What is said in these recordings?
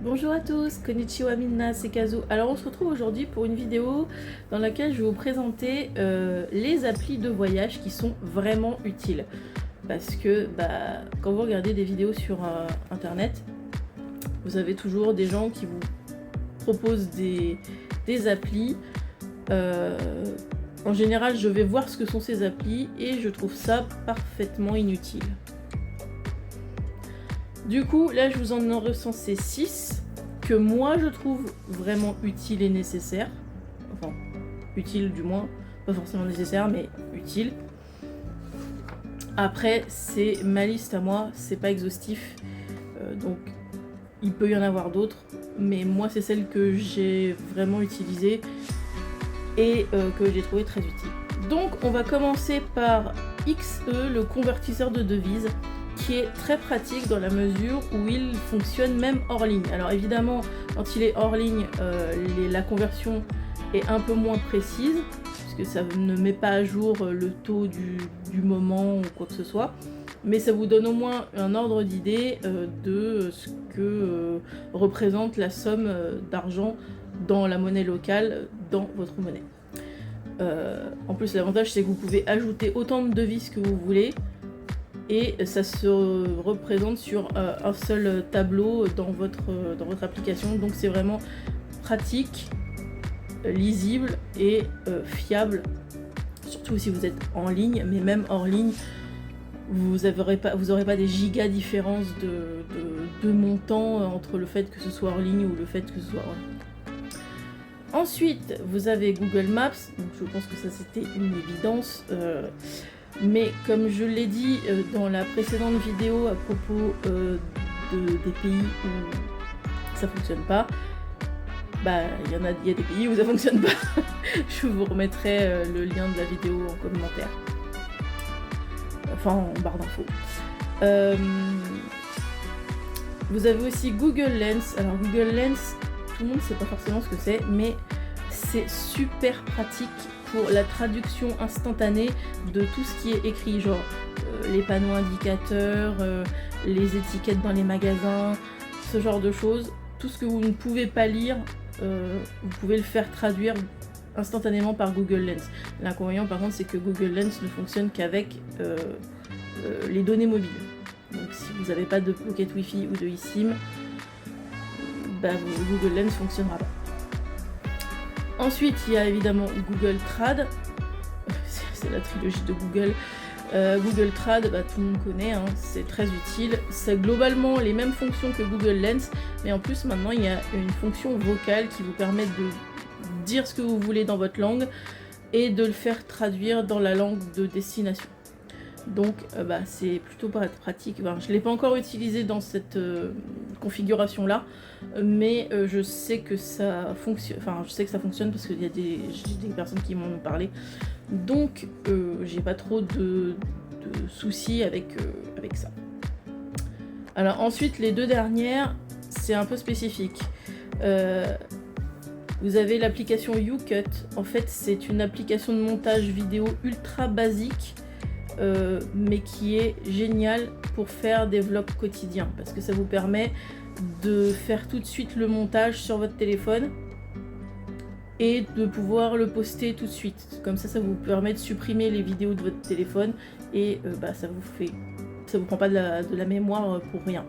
Bonjour à tous, konnichiwa minna, c'est Kazu. Alors on se retrouve aujourd'hui pour une vidéo dans laquelle je vais vous présenter les applis de voyage qui sont vraiment utiles. Parce que quand vous regardez des vidéos sur internet, vous avez toujours des gens qui vous proposent des applis. En général, je vais voir ce que sont ces applis et je trouve ça parfaitement inutile. Du coup, là, je vous en ai recensé 6 que moi, je trouve vraiment utiles et nécessaires. Enfin, utiles du moins, pas forcément nécessaires, mais utiles. Après, c'est ma liste à moi, c'est pas exhaustif. Donc, il peut y en avoir d'autres, mais moi, c'est celle que j'ai vraiment utilisée et que j'ai trouvé très utile. Donc, on va commencer par XE, le convertisseur de devises, qui est très pratique dans la mesure où il fonctionne même hors ligne. Alors évidemment, quand il est hors ligne, la conversion est un peu moins précise, puisque ça ne met pas à jour le taux du moment ou quoi que ce soit, mais ça vous donne au moins un ordre d'idée de ce que représente la somme d'argent dans la monnaie locale, dans votre monnaie. En plus, l'avantage, c'est que vous pouvez ajouter autant de devises que vous voulez, et ça se représente sur un seul tableau dans votre application. Donc c'est vraiment pratique, lisible et fiable, surtout si vous êtes en ligne, mais même hors ligne, vous n'aurez pas des gigas différences de montant entre le fait que ce soit hors ligne ou le fait que ce soit hors ligne. Ensuite, vous avez Google Maps, donc je pense que ça c'était une évidence. Mais comme je l'ai dit dans la précédente vidéo à propos des pays où ça fonctionne pas, il y a des pays où ça fonctionne pas. Je vous remettrai le lien de la vidéo en commentaire, enfin en barre d'infos. Vous avez aussi Google Lens. Alors Google Lens, tout le monde ne sait pas forcément ce que c'est, mais c'est super pratique pour la traduction instantanée de tout ce qui est écrit, genre les panneaux indicateurs, les étiquettes dans les magasins, ce genre de choses. Tout ce que vous ne pouvez pas lire, vous pouvez le faire traduire instantanément par Google Lens. L'inconvénient par contre, c'est que Google Lens ne fonctionne qu'avec les données mobiles. Donc si vous n'avez pas de Pocket Wi-Fi ou de eSIM, Google Lens ne fonctionnera pas. Ensuite, il y a évidemment Google Trad, c'est la trilogie de Google. Google Trad, tout le monde connaît, hein, c'est très utile. C'est globalement les mêmes fonctions que Google Lens, mais en plus maintenant il y a une fonction vocale qui vous permet de dire ce que vous voulez dans votre langue et de le faire traduire dans la langue de destination. Donc c'est plutôt pratique. Je ne l'ai pas encore utilisé dans cette configuration là, mais je sais que ça fonctionne. Enfin, je sais que ça fonctionne parce qu'il y a des personnes qui m'en ont parlé. Donc j'ai pas trop de soucis avec ça. Alors ensuite, les deux dernières, c'est un peu spécifique. Vous avez l'application YouCut. En fait, c'est une application de montage vidéo ultra basique, mais qui est génial pour faire des vlogs quotidiens, parce que ça vous permet de faire tout de suite le montage sur votre téléphone et de pouvoir le poster tout de suite. Comme ça vous permet de supprimer les vidéos de votre téléphone et ça vous prend pas de la mémoire pour rien.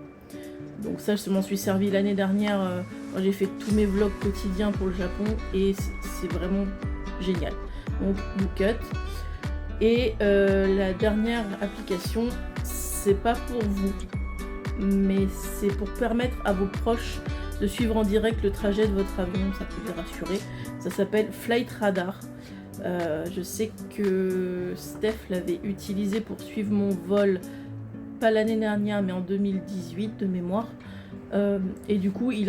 Donc ça, je m'en suis servi l'année dernière quand j'ai fait tous mes vlogs quotidiens pour le Japon, et c'est vraiment génial. Donc YouCut. Et la dernière application, c'est pas pour vous, mais c'est pour permettre à vos proches de suivre en direct le trajet de votre avion, ça peut les rassurer. Ça s'appelle Flight Radar. Je sais que Steph l'avait utilisé pour suivre mon vol, pas l'année dernière, mais en 2018 de mémoire. Et du coup, il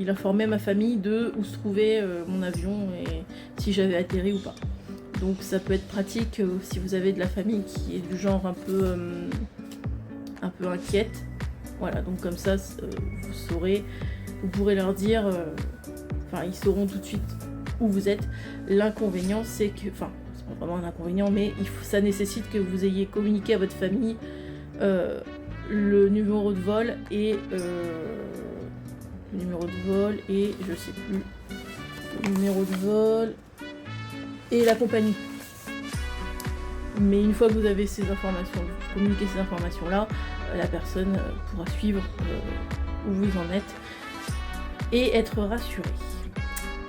informait ma famille de où se trouvait mon avion et si j'avais atterri ou pas. Donc ça peut être pratique si vous avez de la famille qui est du genre un peu inquiète. Voilà, donc comme ça, vous saurez, vous pourrez leur dire, ils sauront tout de suite où vous êtes. L'inconvénient, c'est que, c'est pas vraiment un inconvénient, mais ça nécessite que vous ayez communiqué à votre famille le numéro de vol et je sais plus, le numéro de vol et la compagnie. Mais une fois que vous avez ces informations, vous communiquez ces informations-là, la personne pourra suivre où vous en êtes et être rassurée.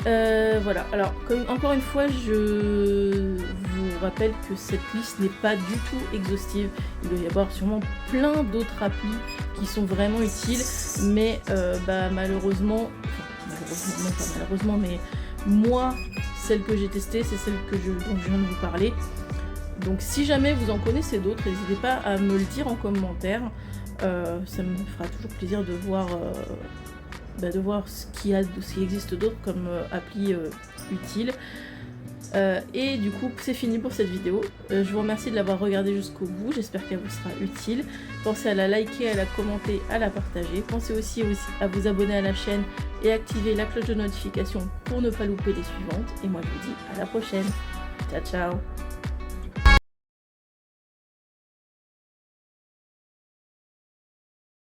Voilà, alors encore une fois, je vous rappelle que cette liste n'est pas du tout exhaustive. Il doit y avoir sûrement plein d'autres applis qui sont vraiment utiles, mais malheureusement, mais moi, celle que j'ai testée, c'est celle dont je viens de vous parler. Donc si jamais vous en connaissez d'autres, n'hésitez pas à me le dire en commentaire. Ça me fera toujours plaisir de voir ce qui existe d'autres comme appli utile. Et du coup c'est fini pour cette vidéo. Je vous remercie de l'avoir regardée jusqu'au bout, j'espère qu'elle vous sera utile. Pensez à la liker, à la commenter, à la partager. Pensez aussi à vous abonner à la chaîne et activer la cloche de notification pour ne pas louper les suivantes. Et moi je vous dis à la prochaine. Ciao ciao.